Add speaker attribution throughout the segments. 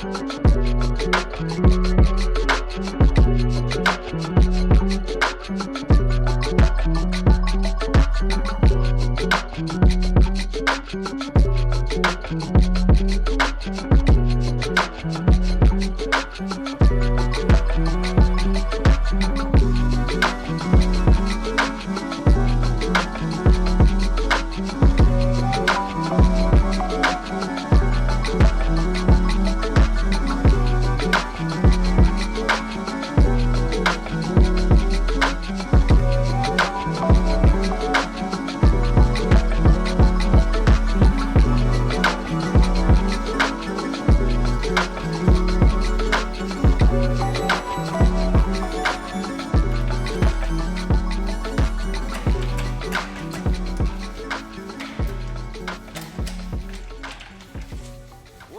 Speaker 1: What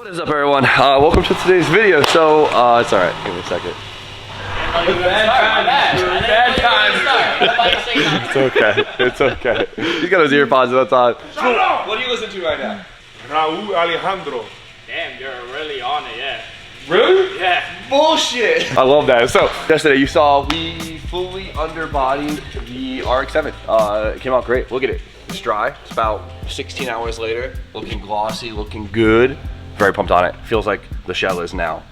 Speaker 1: is up, everyone? Welcome to today's video. So, it's alright, give me a second.
Speaker 2: Bad time.
Speaker 1: It's okay, it's okay. He's got his ear pods that's on. What do you listen to right now?
Speaker 3: Raúl Alejandro.
Speaker 2: Damn, you're really on it, yeah.
Speaker 1: Really?
Speaker 2: Yeah.
Speaker 1: Bullshit! I love that. So, yesterday you saw we fully underbodied the RX7. It came out great. Look at it. It's dry. It's about 16 hours later. Looking glossy, looking good. Very pumped on it. Feels like the shell is now.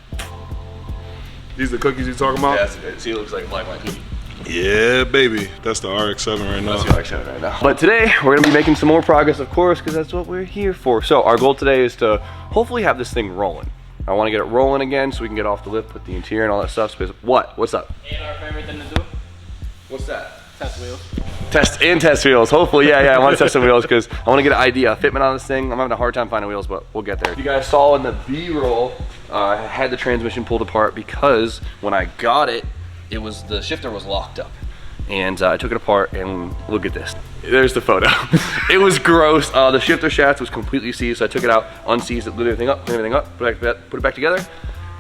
Speaker 3: These the cookies you talking about?
Speaker 1: Yeah, see, it looks like my cookie.
Speaker 3: Yeah, baby. That's the RX7 right now.
Speaker 1: That's the RX7 right now. But today, we're gonna be making some more progress, of course, because that's what we're here for. So our goal today is to hopefully have this thing rolling. I wanna get it rolling again so we can get off the lift, put the interior and all that stuff. What? What's up?
Speaker 2: And our favorite thing to do?
Speaker 1: What's that?
Speaker 2: Test wheels.
Speaker 1: Test wheels. Hopefully, yeah, I want to test some wheels because I want to get an idea. Fitment on this thing. I'm having a hard time finding wheels, but we'll get there. You guys saw in the B-roll, I had the transmission pulled apart because when I got it, the shifter was locked up. And I took it apart and look at this. There's the photo. It was gross. The shifter shaft was completely seized, so I took it out, unseized it, lit everything up, put it back together,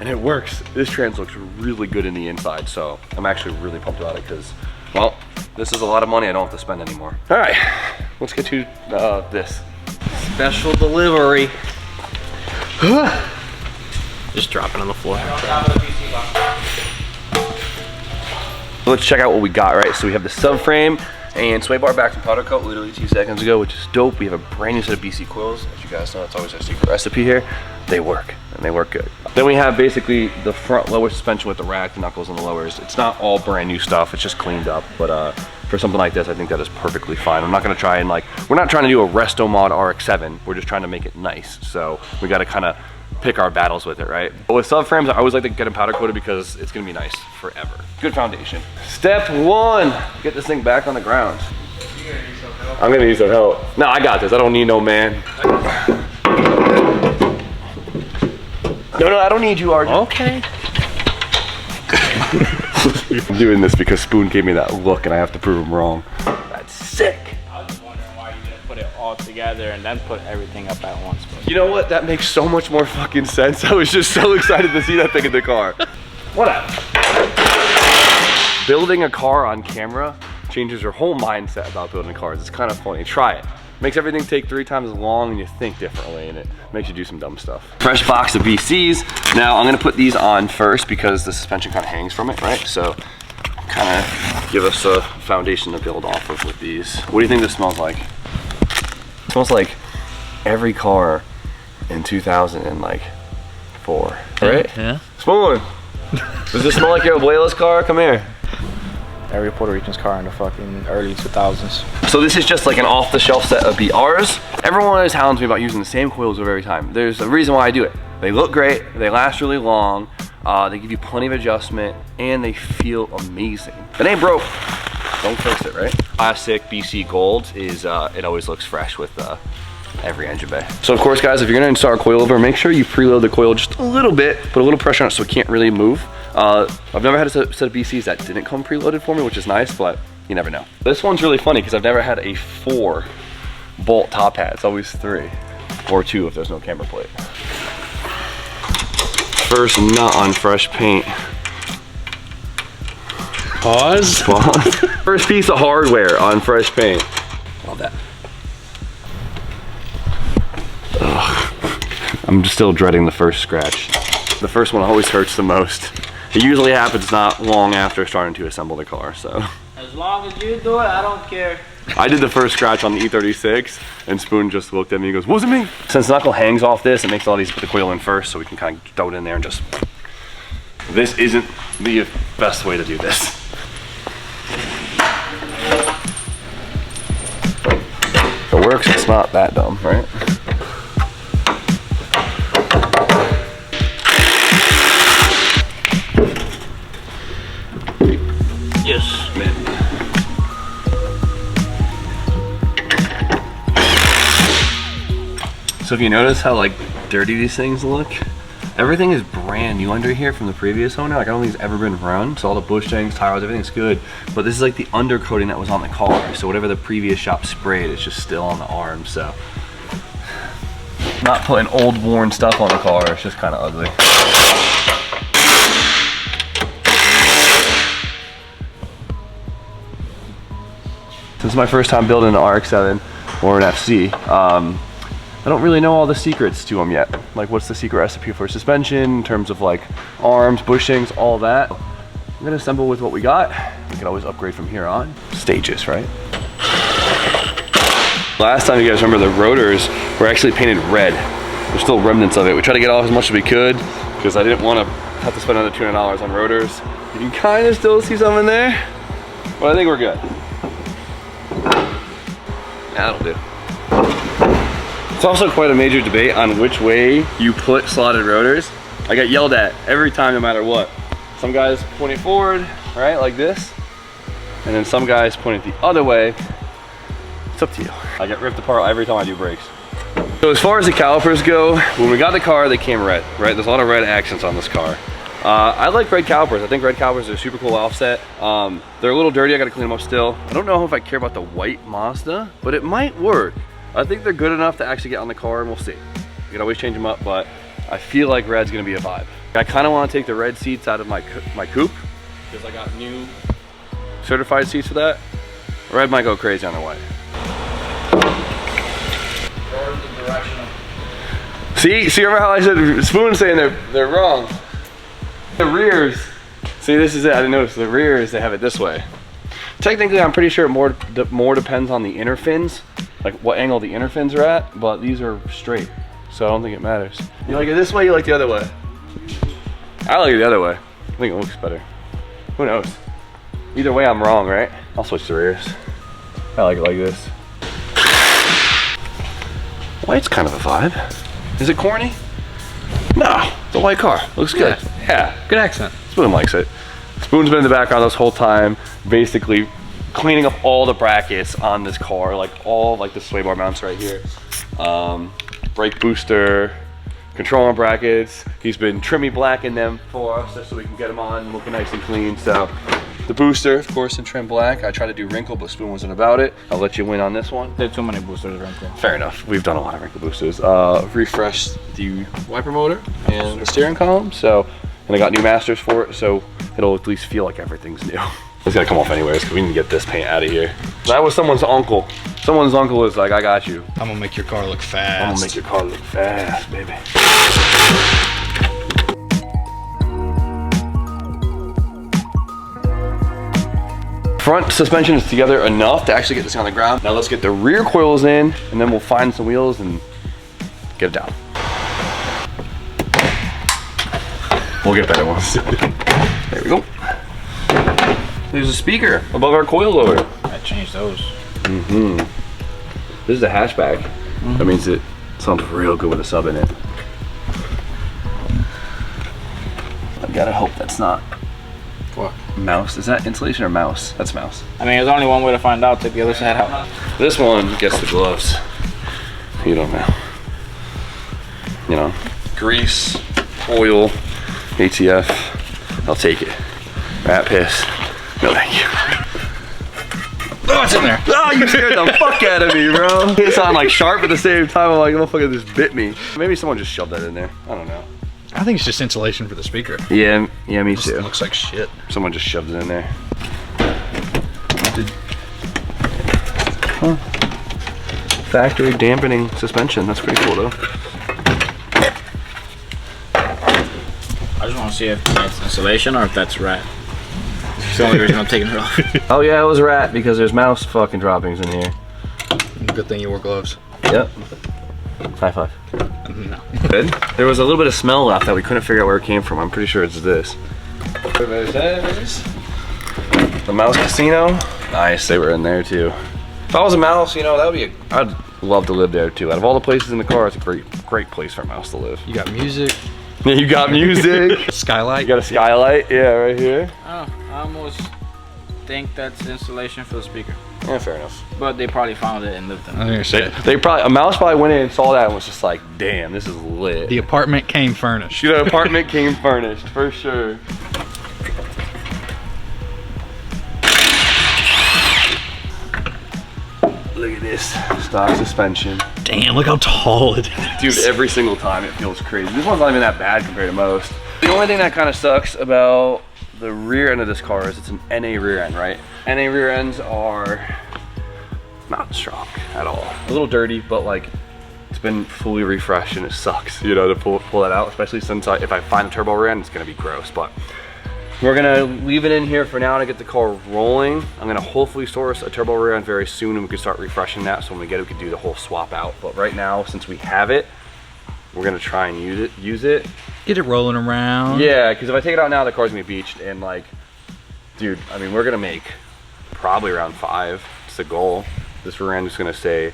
Speaker 1: and it works. This trans looks really good in the inside, so I'm actually really pumped about it because, well, this is a lot of money I don't have to spend anymore. All right, let's get to this. Special delivery.
Speaker 2: Just drop it on the floor.
Speaker 1: Let's check out what we got, right? So we have the subframe and sway bar back from powder coat literally 2 seconds ago, which is dope. We have a brand new set of BC coils. As you guys know, it's always our secret recipe here. They work, and they work good. Then we have basically the front lower suspension with the rack, the knuckles, and the lowers. It's not all brand new stuff, it's just cleaned up. But for something like this, I think that is perfectly fine. I'm not gonna try and we're not trying to do a resto mod RX7. We're just trying to make it nice. So we gotta kind of pick our battles with it, right? But with subframes, I always like to get them powder coated because it's gonna be nice forever. Good foundation. Step 1, get this thing back on the ground. I'm gonna need some help. No, I got this, I don't need no man. No, I don't need you, Arjun.
Speaker 2: Okay.
Speaker 1: I'm doing this because Spoon gave me that look and I have to prove him wrong. That's sick.
Speaker 2: I was just wondering why you didn't put it all together and then put everything up at once. But
Speaker 1: You know what? That makes so much more fucking sense. I was just so excited to see that thing in the car. Whatever. Building a car on camera changes your whole mindset about building cars. It's kind of funny. Try it. Makes everything take 3 times as long and you think differently and it makes you do some dumb stuff. Fresh box of BCs. Now I'm gonna put these on first because the suspension kind of hangs from it, right? So kind of give us a foundation to build off of with these. What do you think this smells like? It smells like every car in 2004, right?
Speaker 2: Yeah.
Speaker 1: Spoon, does this smell like your abuela's car? Come here.
Speaker 2: Every Puerto Rican's car in the fucking early 2000s.
Speaker 1: So this is just like an off-the-shelf set of BRs. Everyone always hounds me about using the same coils every time. There's a reason why I do it. They look great, they last really long, they give you plenty of adjustment, and they feel amazing. If it ain't broke, don't fix it, right? Classic BC Gold is, it always looks fresh with every engine bay. So of course, guys, if you're gonna install a coilover, make sure you preload the coil just a little bit, put a little pressure on it so it can't really move. I've never had a set of BCs that didn't come preloaded for me, which is nice, but you never know. This one's really funny because I've never had a 4-bolt top hat. It's always 3, or 2 if there's no camber plate. First nut on fresh paint.
Speaker 3: Pause.
Speaker 1: First piece of hardware on fresh paint. Love that. Ugh. I'm still dreading the first scratch. The first one always hurts the most. It usually happens not long after starting to assemble the car, so.
Speaker 2: As long as you do it, I don't care.
Speaker 1: I did the first scratch on the E36, and Spoon just looked at me and goes, wasn't me. Since the knuckle hangs off this, it makes it a lot easier to put the coil in first, so we can kind of throw it in there and just. This isn't the best way to do this. If it works, it's not that dumb, right?
Speaker 2: Yes,
Speaker 1: man. So if you notice how like dirty these things look, everything is brand new under here from the previous owner. Like I don't think it's ever been run, so all the bushings, tires, everything's good. But this is like the undercoating that was on the car. So whatever the previous shop sprayed, it's just still on the arm. So not putting old worn stuff on the car, it's just kind of ugly. This is my first time building an RX7 or an FC. I don't really know all the secrets to them yet. Like what's the secret recipe for suspension in terms of like arms, bushings, all that. I'm gonna assemble with what we got. We can always upgrade from here on. Stages, right? Last time, you guys remember, the rotors were actually painted red. There's still remnants of it. We tried to get off as much as we could because I didn't want to have to spend another $200 on rotors. You can kind of still see some in there, but I think we're good. That'll do. It's also quite a major debate on which way you put slotted rotors. I get yelled at every time, no matter what. Some guys point it forward, right, like this, and then some guys point it the other way. It's up to you. I get ripped apart every time I do brakes. So as far as the calipers go, when we got the car, they came red, right? There's a lot of red accents on this car. I like red calipers. I think red calipers are a super cool offset. They're a little dirty. I gotta clean them up still. I don't know if I care about the white Mazda, but it might work. I think they're good enough to actually get on the car, and we'll see. You can always change them up, but I feel like red's gonna be a vibe. I kind of want to take the red seats out of my coupe because I got new certified seats for that. Red might go crazy on the white. See, remember how I said Spoon saying they're wrong? The rears, see, this is it. I didn't notice the rears. They have it this way. Technically, I'm pretty sure it more depends on the inner fins, like what angle the inner fins are at. But these are straight, so I don't think it matters. You like it this way? You like the other way? I like it the other way. I think it looks better. Who knows? Either way, I'm wrong, right? I'll switch the rears. I like it like this. White's kind of a vibe. Is it corny? No, it's a white car. Looks good. Yeah.
Speaker 4: Good accent.
Speaker 1: Spoon likes it. Spoon's been in the background this whole time, basically cleaning up all the brackets on this car, like all like the sway bar mounts right here. Brake booster, control arm brackets. He's been trimming black in them for us just so we can get them on looking nice and clean. So the booster, of course, in trim black. I tried to do wrinkle, but Spoon wasn't about it. I'll let you win on this one.
Speaker 2: There's too many boosters wrinkle.
Speaker 1: Fair enough. We've done a lot of wrinkle boosters. Refreshed the wiper motor and the steering column. So, and I got new masters for it, so it'll at least feel like everything's new. It's gotta come off anyways, because we need to get this paint out of here. That was someone's uncle. Someone's uncle is like, I got you.
Speaker 4: I'm gonna make your car look fast.
Speaker 1: I'm gonna make your car look fast, baby. Front suspension is together enough to actually get this on the ground. Now let's get the rear coils in, and then we'll find some wheels and get it down. We'll get better ones. There we go. There's a speaker above our coilover.
Speaker 2: I changed those.
Speaker 1: This is a hatchback. That means it sounds real good with a sub in it. I gotta hope that's not
Speaker 2: What?
Speaker 1: mouse. Is that insulation or mouse? That's mouse.
Speaker 2: I mean, there's only one way to find out. Take the other side out.
Speaker 1: This one gets the gloves. You don't know. You know, grease, oil, ATF. I'll take it. Rat piss. No, thank you.
Speaker 2: Oh, it's in there.
Speaker 1: Oh, you scared the fuck out of me, bro. It's on like sharp at the same time. I'm like, motherfucker just bit me. Maybe someone just shoved that in there. I don't know.
Speaker 4: I think it's just insulation for the speaker.
Speaker 1: Yeah, me too.
Speaker 4: It looks like shit.
Speaker 1: Someone just shoved it in there. Factory dampening suspension. That's pretty cool though.
Speaker 2: just want to see if it's insulation or if that's rat. It's the only reason I'm taking it off.
Speaker 1: Oh yeah, it was a rat because there's mouse fucking droppings in here.
Speaker 4: Good thing you wore gloves.
Speaker 1: Yep. High five.
Speaker 4: No.
Speaker 1: Good. There was a little bit of smell left that we couldn't figure out where it came from. I'm pretty sure it's this. The mouse casino. Nice, they were in there too. If I was a mouse, you know, that would be I'd love to live there too. Out of all the places in the car, it's a great place for a mouse to live.
Speaker 4: You got music.
Speaker 1: Yeah, you got music.
Speaker 4: Skylight.
Speaker 1: You got a skylight, yeah, right here.
Speaker 2: Oh, I almost think that's insulation for the speaker.
Speaker 1: Yeah, fair enough.
Speaker 2: But they probably found it and lived in it.
Speaker 1: They probably, a mouse probably went in and saw that and was just like, damn, this is lit.
Speaker 4: The apartment came furnished.
Speaker 1: The apartment came furnished, for sure. Look at this, stock suspension.
Speaker 4: Damn, look how tall it is.
Speaker 1: Dude, every single time it feels crazy. This one's not even that bad compared to most. The only thing that kind of sucks about the rear end of this car is it's an NA rear end, right? NA rear ends are not strong at all. A little dirty, but like it's been fully refreshed and it sucks, you know, to pull that out, especially since if I find a turbo rear end, it's gonna be gross. But we're gonna leave it in here for now to get the car rolling. I'm gonna hopefully source a turbo rear end very soon and we can start refreshing that. So when we get it, we can do the whole swap out. But right now, since we have it, we're gonna try and use it.
Speaker 4: Get it rolling around.
Speaker 1: Yeah, because if I take it out now, the car's gonna be beached and like, dude, I mean, we're gonna make probably around 5. It's the goal. This rear end is gonna say,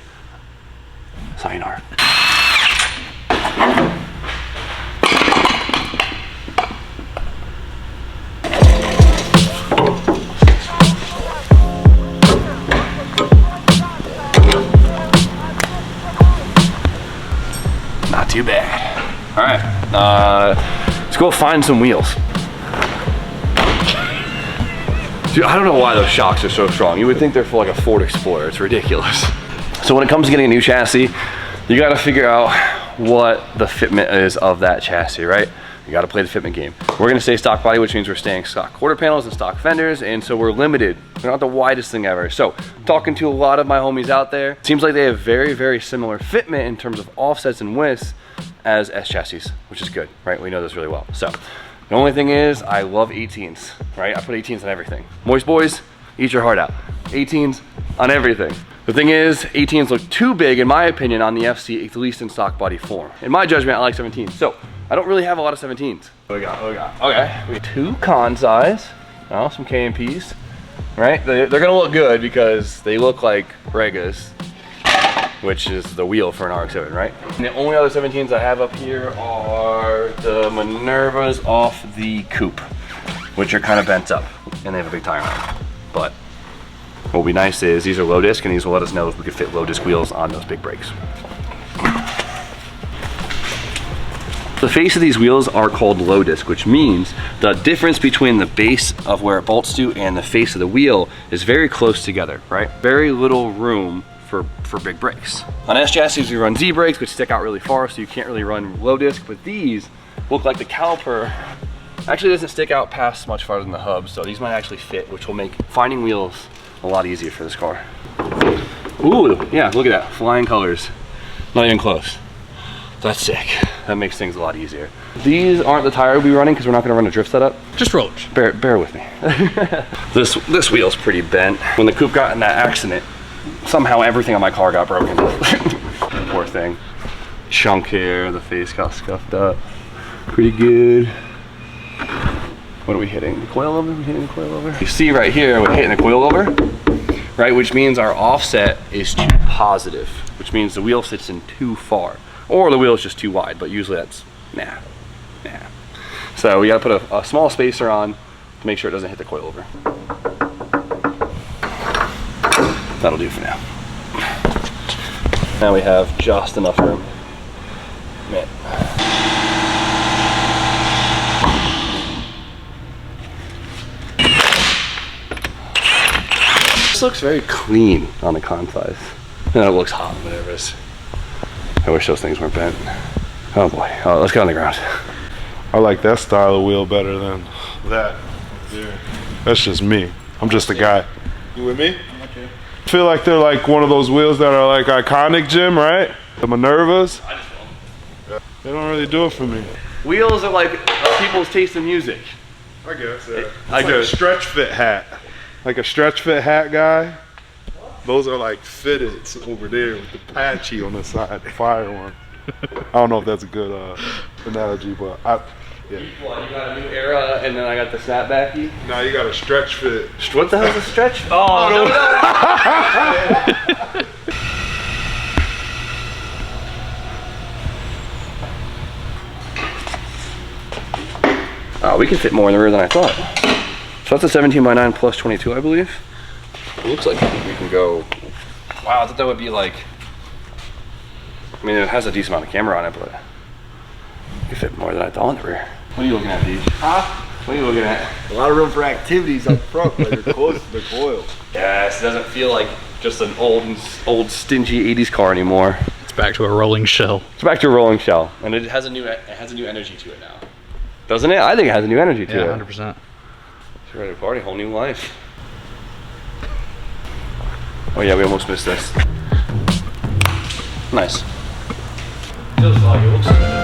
Speaker 1: sayonara. Not too bad. All right, let's go find some wheels. Dude, I don't know why those shocks are so strong. You would think they're for like a Ford Explorer. It's ridiculous. So when it comes to getting a new chassis, you got to figure out what the fitment is of that chassis, right? You got to play the fitment game. We're going to stay stock body, which means we're staying stock quarter panels and stock fenders, and so we're limited. We're not the widest thing ever. So talking to a lot of my homies out there, it seems like they have very, very similar fitment in terms of offsets and widths as S chassis, which is good, right? We know this really well. So the only thing is I love 18s, right? I put 18s on everything. Moist boys, eat your heart out. 18s on everything. The thing is, 18s look too big, in my opinion, on the FC, at least in stock body form. In my judgment, I like 17s. So I don't really have a lot of 17s. What we got? Okay, we have 2 Kansais, some KMPS, right? They're gonna look good because they look like Regas, which is the wheel for an RX7, right? And the only other 17s I have up here are the Minervas off the coupe, which are kind of bent up, and they have a big tire on them. But what will be nice is these are low disc, and these will let us know if we could fit low disc wheels on those big brakes. The face of these wheels are called low disc, which means the difference between the base of where it bolts to and the face of the wheel is very close together, right? Very little room for big brakes. On S chassis, we run Z brakes, which stick out really far, so you can't really run low disc, but these look like the caliper actually doesn't stick out past much farther than the hub, so these might actually fit, which will make finding wheels a lot easier for this car. Ooh, yeah, look at that, flying colors. Not even close. That's sick. That makes things a lot easier. These aren't the tire we'll be running because we're not gonna run a drift setup.
Speaker 4: Just rollers.
Speaker 1: Bear with me. This wheel's pretty bent. When the coupe got in that accident, somehow everything on my car got broken. Poor thing. Chunk here, the face got scuffed up. Pretty good. What are we hitting? The coilover? We're hitting the coilover? You see right here, we're hitting the coilover, right? Which means our offset is too positive, which means the wheel sits in too far. Or the wheel is just too wide, but usually that's, nah. So we gotta put a small spacer on to make sure it doesn't hit the coilover. That'll do for now. Now we have just enough room. Man. This looks very clean on the Kansais. And it looks hot, whatever it is. I wish those things weren't bent. Oh boy, let's get on the ground.
Speaker 3: I like that style of wheel better than that. Yeah. That's just me. I'm just a guy. You with me? I feel like they're like one of those wheels that are like iconic, Jim, right? The Minervas. They don't really do it for me.
Speaker 1: Wheels are like people's taste in music.
Speaker 3: I guess, yeah.
Speaker 1: I
Speaker 3: Like a stretch fit hat. Like a stretch fit hat guy. Those are like fitted over there with the patchy on the side, the fire one. I don't know if that's a good analogy, but yeah.
Speaker 1: What, you got a new era and then I got the snapbacky?
Speaker 3: Now you got a stretch fit.
Speaker 1: What the hell's a stretch? Oh, no. We can fit more in the rear than I thought. So that's a 17x9 plus 22, I believe. It looks like we can go. Wow, I thought that would be like. I mean, it has a decent amount of camera on it, but you can fit more than I thought in the rear. What are you looking at, Deej? Huh? What are you looking at?
Speaker 5: A lot of room for activities up front, but they're close to the coil.
Speaker 1: Yes, it doesn't feel like just an old stingy 80s car anymore.
Speaker 4: It's back to a rolling shell.
Speaker 1: It's back to a rolling shell, and it has a new energy to it now. Doesn't it? I think it has a new energy to
Speaker 4: Yeah,
Speaker 1: it.
Speaker 4: 100%.
Speaker 1: It's ready to party, whole new life. Oh yeah, we almost missed this. Nice. Feels like it looks good.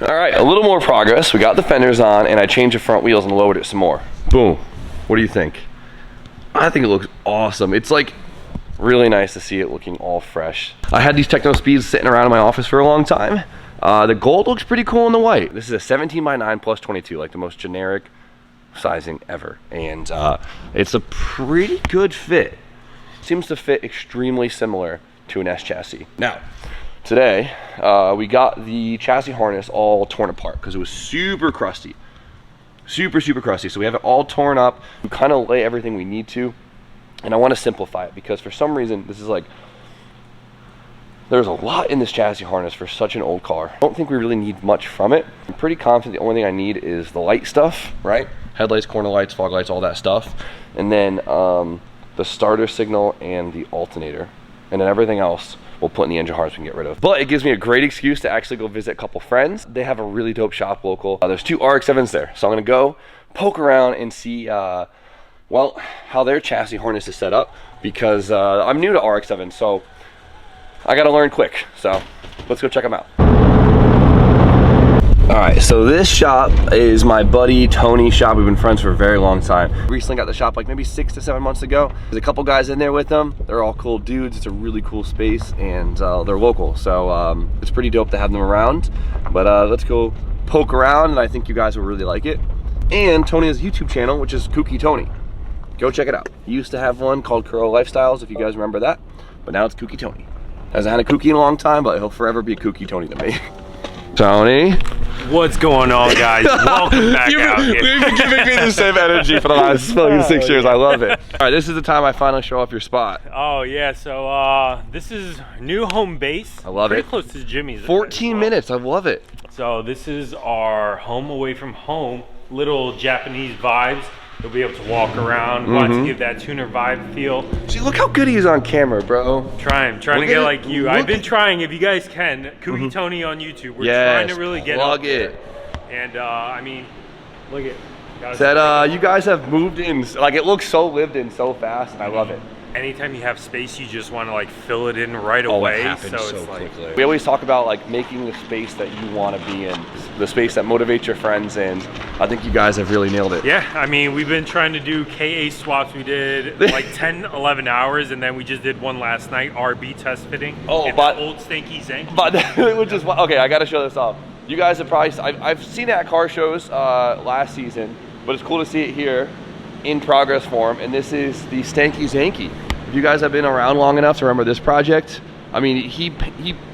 Speaker 1: All right, a little more progress. We got the fenders on and I changed the front wheels and lowered it some more. Boom. What do you think? I think it looks awesome. It's like really nice to see it looking all fresh. I had these Techno Speeds sitting around in my office for a long time. The gold looks pretty cool in the white. This is a 17x9 plus 22, like the most generic sizing ever. And it's a pretty good fit. Seems to fit extremely similar to an S chassis. Now, today, we got the chassis harness all torn apart because it was super crusty. Super crusty. So we have it all torn up. We kind of lay everything we need to. And I want to simplify it because for some reason, this is like, there's a lot in this chassis harness for such an old car. I don't think we really need much from it. I'm pretty confident the only thing I need is the light stuff, right? Headlights, corner lights, fog lights, all that stuff. And then the starter signal and the alternator. And then everything else we'll put in the engine harness we can get rid of. But it gives me a great excuse to actually go visit a couple friends. They have a really dope shop local. There's 2 RX7s there. So I'm gonna go poke around and see, well, how their chassis harness is set up because I'm new to RX7, so I gotta learn quick. So let's go check them out. All right, so this shop is my buddy Tony's shop. We've been friends for a very long time. Recently got the shop like maybe 6 to 7 months ago. There's a couple guys in there with them. They're all cool dudes. It's a really cool space and they're local. So it's pretty dope to have them around. But let's go poke around and I think you guys will really like it. And Tony has a YouTube channel, which is Kooky Tony. Go check it out. He used to have one called Curl Lifestyles, if you guys remember that. But now it's Kooky Tony. Hasn't had a kooky in a long time, but he'll forever be a Kooky Tony to me. Tony?
Speaker 6: What's going on, guys? Welcome back out here.
Speaker 1: You've been giving me the same energy for the last 6 years. I love it. All right, this is the time I finally show off your spot.
Speaker 6: Oh yeah, so this is new home base.
Speaker 1: I love
Speaker 6: Pretty
Speaker 1: it.
Speaker 6: close to Jimmy's.
Speaker 1: 14 minutes. I love it.
Speaker 6: So this is our home away from home. Little Japanese vibes. You'll be able to walk around. Want to give that tuner vibe feel.
Speaker 1: See, look how good he is on camera, bro.
Speaker 6: Trying to get like you. I've been trying. If you guys can, Kooky Tony on YouTube. We're trying to really get up there. And I mean, look at
Speaker 1: that. You guys have moved in. Like it looks so lived in so fast, and I love it.
Speaker 6: Anytime you have space, you just want to like fill it in right away.
Speaker 1: It happens
Speaker 6: so
Speaker 1: so
Speaker 6: it's
Speaker 1: quickly.
Speaker 6: like
Speaker 1: We always talk about like making the space that you want to be in, the space that motivates your friends, and I think you guys have really nailed it.
Speaker 6: Yeah, I mean, we've been trying to do KA swaps. We did like 10, 11 hours, and then we just did one last night, RB test fitting.
Speaker 1: Oh, but
Speaker 6: old Stanky Zanky.
Speaker 1: But which is okay. I got to show this off. You guys have probably I've seen it at car shows last season, but it's cool to see it here in progress form. And this is the Stanky Zanky. If you guys have been around long enough to remember this project, I mean, he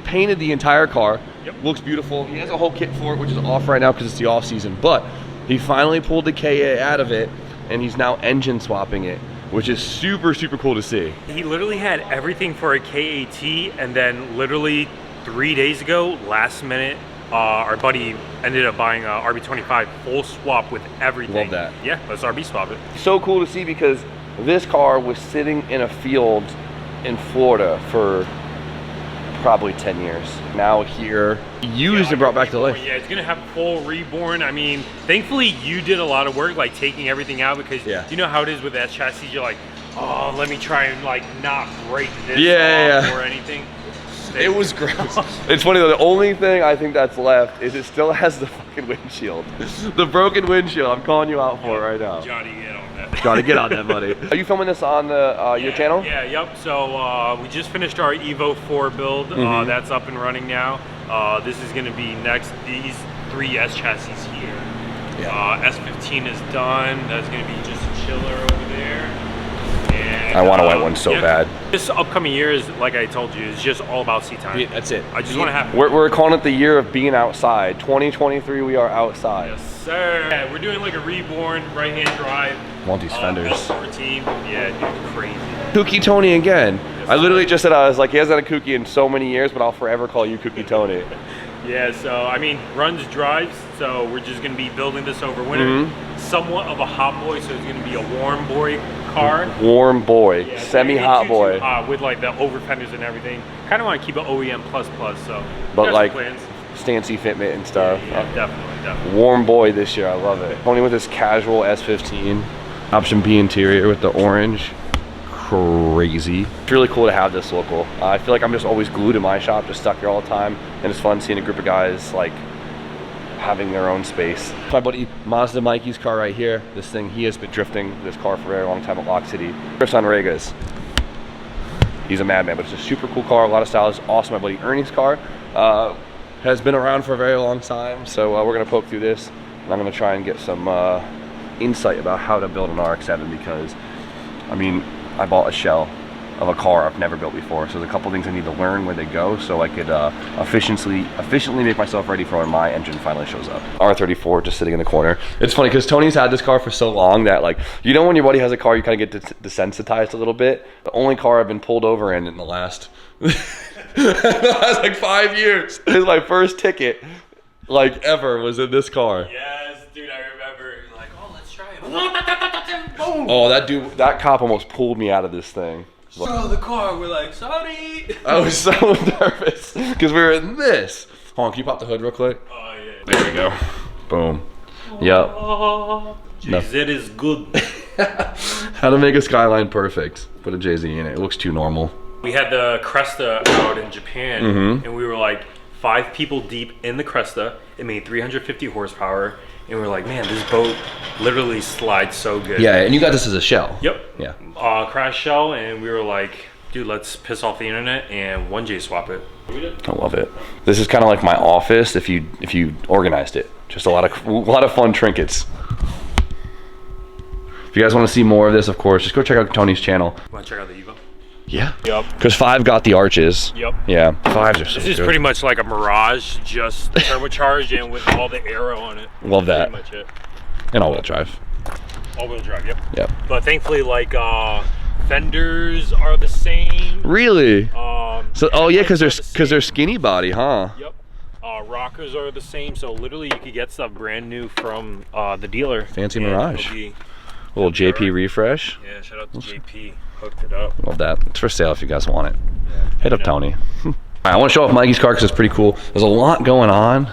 Speaker 1: painted the entire car
Speaker 6: Yep.
Speaker 1: Looks beautiful. He has a whole kit for it, which is off right now because it's the off season. But he finally pulled the KA out of it, and he's now engine swapping it, which is super, super cool to see.
Speaker 6: He literally had everything for a KAT, and then literally 3 days ago, last minute, our buddy ended up buying a RB25 full swap with everything.
Speaker 1: Love that.
Speaker 6: Yeah, let's RB swap it.
Speaker 1: So cool to see because this car was sitting in a field in Florida for probably 10 years. Now here, used and brought back to life.
Speaker 6: Yeah, it's gonna have full reborn. I mean, thankfully you did a lot of work, like taking everything out, because you know how it is with S chassis. You're like, oh, let me try and like not break this off or anything.
Speaker 1: It was gross. It's funny though, the only thing I think that's left is it still has the fucking windshield. The broken windshield, I'm calling you out for it right now.
Speaker 6: Johnny, get on that.
Speaker 1: Gotta get on that, buddy. Are you filming this on the, your channel?
Speaker 6: Yeah, yep. So we just finished our Evo 4 build. That's up and running now. This is gonna be next, these 3 S chassis here. S15 is done. That's gonna be just a chiller over there. And,
Speaker 1: I want a white one so bad.
Speaker 6: This upcoming year is, like I told you, is just all about seat time.
Speaker 1: Yeah, that's it.
Speaker 6: I just want to have.
Speaker 1: We're calling it the year of being outside. 2023, we are outside.
Speaker 6: Yes, sir. Yeah, we're doing like a reborn right-hand drive.
Speaker 1: Want these fenders?
Speaker 6: S14. Yeah, dude, crazy.
Speaker 1: Kooky Tony again. Yes, I literally just said, I was like, he hasn't had a Kooky in so many years, but I'll forever call you Kooky Tony.
Speaker 6: Yeah, so I mean, runs, drives. So we're just gonna be building this over winter. Somewhat of a hot boy, so it's gonna be a warm boy car.
Speaker 1: Warm boy, semi-hot boy.
Speaker 6: With like the over fenders and everything. Kind of want to keep it OEM plus, so.
Speaker 1: But like Stancy Fitment and stuff.
Speaker 6: Yeah, definitely.
Speaker 1: Warm boy this year, I love it. Tony with this casual S15, option B interior with the orange. Crazy. It's really cool to have this local. I feel like I'm just always glued in my shop, just stuck here all the time, and it's fun seeing a group of guys like having their own space. My buddy Mazda Mikeys car right here. This thing, he has been drifting this car for a very long time at Lock City. Chris on Regas. He's a madman, but it's a super cool car, a lot of style. It's awesome. My buddy Ernie's car has been around for a very long time, so we're gonna poke through this, and I'm gonna try and get some insight about how to build an RX7, because I mean, I bought a shell of a car I've never built before, so there's a couple things I need to learn where they go so I could efficiently make myself ready for when my engine finally shows up. R34 just sitting in the corner. It's funny because Tony's had this car for so long that, like, you know when your buddy has a car you kind of get desensitized a little bit? The only car I've been pulled over in the last like 5 years. This is my first ticket like ever was in this car.
Speaker 6: Yes, dude, I remember. Like, oh, let's try it.
Speaker 1: Boom. Oh, that cop almost pulled me out of this thing.
Speaker 6: So the car, we're like, sorry.
Speaker 1: I was so nervous because we were in this. Hold on, can you pop the hood real quick?
Speaker 6: Oh, yeah.
Speaker 1: There we go. Boom. Yep.
Speaker 6: Jeez, it is good.
Speaker 1: How to make a Skyline perfect. Put a JZ in it. It looks too normal.
Speaker 6: We had the Cresta out in Japan, and we were like 5 people deep in the Cresta. It made 350 horsepower. And we were like, man, this boat literally slides so good.
Speaker 1: Yeah, and you got this as a shell.
Speaker 6: Yep.
Speaker 1: Yeah.
Speaker 6: Crash shell, and we were like, dude, let's piss off the internet and 1J swap it.
Speaker 1: I love it. This is kind of like my office if you organized it. Just a lot of fun trinkets. If you guys want to see more of this, of course, just go check out Tony's channel.
Speaker 6: Want to check out the Evo?
Speaker 1: Yeah.
Speaker 6: Yep.
Speaker 1: Because 5 got the arches.
Speaker 6: Yep.
Speaker 1: Yeah. 5s are so
Speaker 6: This is pretty much like a Mirage, just turbocharged and with all the aero on it.
Speaker 1: Love that.
Speaker 6: Pretty much it.
Speaker 1: And all-wheel drive.
Speaker 6: All-wheel drive, yep.
Speaker 1: Yep.
Speaker 6: But thankfully, like, fenders are the same.
Speaker 1: Really? So, oh yeah, because they're skinny body, huh?
Speaker 6: Yep. Rockers are the same, so literally you could get stuff brand new from the dealer.
Speaker 1: Fancy Mirage. Little JP refresh.
Speaker 6: Yeah, shout out to JP. Hooked it up.
Speaker 1: Love that. It's for sale if you guys want it. Yeah, hit up Tony. All right, I want to show off Mikeys car because it's pretty cool. There's a lot going on,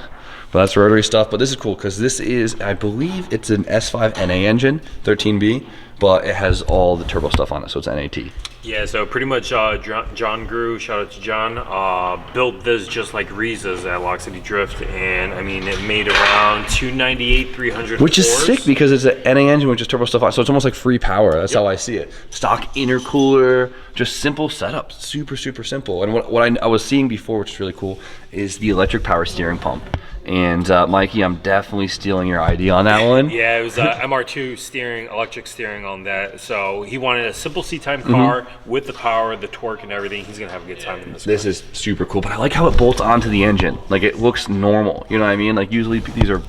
Speaker 1: but that's rotary stuff. But this is cool because this is, I believe it's an S5 NA engine, 13B, but it has all the turbo stuff on it, so it's NAT.
Speaker 6: Yeah, so pretty much John Grew, shout out to John, built this just like Riza's at Lock City Drift, and I mean it made around 298, 300
Speaker 1: which is
Speaker 6: horse.
Speaker 1: sick because it's an NA engine with just turbo stuff on, so it's almost like free power. That's how I see it. Stock intercooler, just simple setup, super simple. And what I was seeing before, which is really cool, is the electric power steering pump. And Mikey, I'm definitely stealing your idea on that one.
Speaker 6: Yeah, it was MR2 steering, electric steering on that. So he wanted a simple C-time car with the power, the torque, and everything. He's gonna have a good time in this.
Speaker 1: This is super cool, but I like how it bolts onto the engine. Like it looks normal. You know what I mean? Like usually these are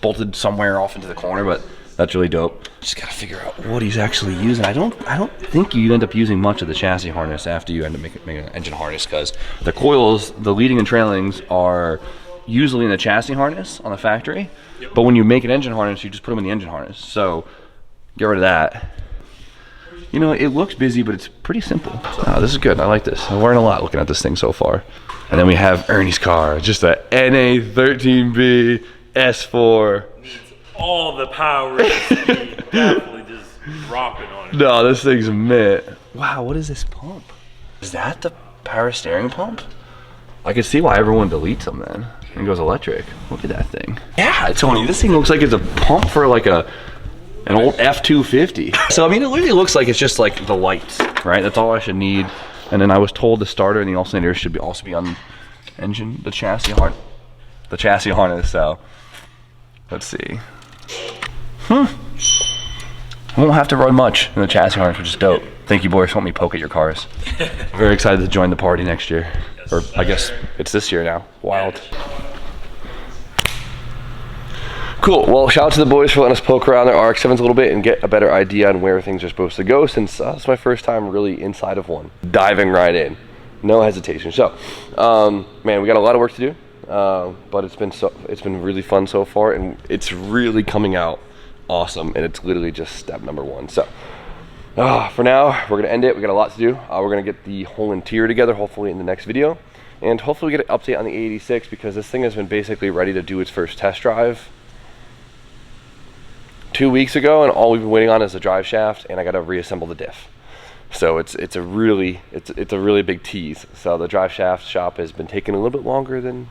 Speaker 1: bolted somewhere off into the corner, but that's really dope. Just gotta figure out what he's actually using. I don't think you end up using much of the chassis harness after you end up making an engine harness, because the coils, the leading and trailings are usually in the chassis harness on the factory, but when you make an engine harness, you just put them in the engine harness. So get rid of that. You know, it looks busy, but it's pretty simple. Oh, this is good. I like this. I learned a lot looking at this thing so far. And then we have Ernie's car, just a NA13B S4.
Speaker 6: Needs all the power and speed. Definitely just dropping on it.
Speaker 1: No, this thing's mint. Wow, what is this pump? Is that the power steering pump? I can see why everyone deletes them then. And goes electric. Look at that thing. Yeah, Tony, this thing looks like it's a pump for like an old F-250. So I mean, it literally looks like it's just like the lights, right? That's all I should need. And then I was told the starter and the alternator should also be on engine, the chassis harness. So let's see. I won't have to run much in the chassis harness, which is dope. Thank you, boys, for letting me poke at your cars. I'm very excited to join the party next year. Or I guess it's this year now. Wild. Cool. Well, shout out to the boys for letting us poke around their RX7s a little bit and get a better idea on where things are supposed to go, since it's my first time really inside of one. Diving right in. No hesitation. So, man, we got a lot of work to do, but it's been really fun so far, and it's really coming out awesome, and it's literally just step number one. So, for now, we're gonna end it. We got a lot to do. We're gonna get the whole interior together, hopefully in the next video, and hopefully we get an update on the A86, because this thing has been basically ready to do its first test drive 2 weeks ago, and all we've been waiting on is the drive shaft, and I got to reassemble the diff. So it's a really big tease. So the drive shaft shop has been taking a little bit longer than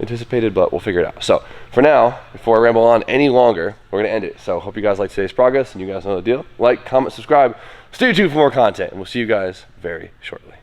Speaker 1: anticipated, but we'll figure it out. So for now, before I ramble on any longer, we're gonna end it. So hope you guys like today's progress, and you guys know the deal. Like, comment, subscribe, stay tuned for more content, and we'll see you guys very shortly.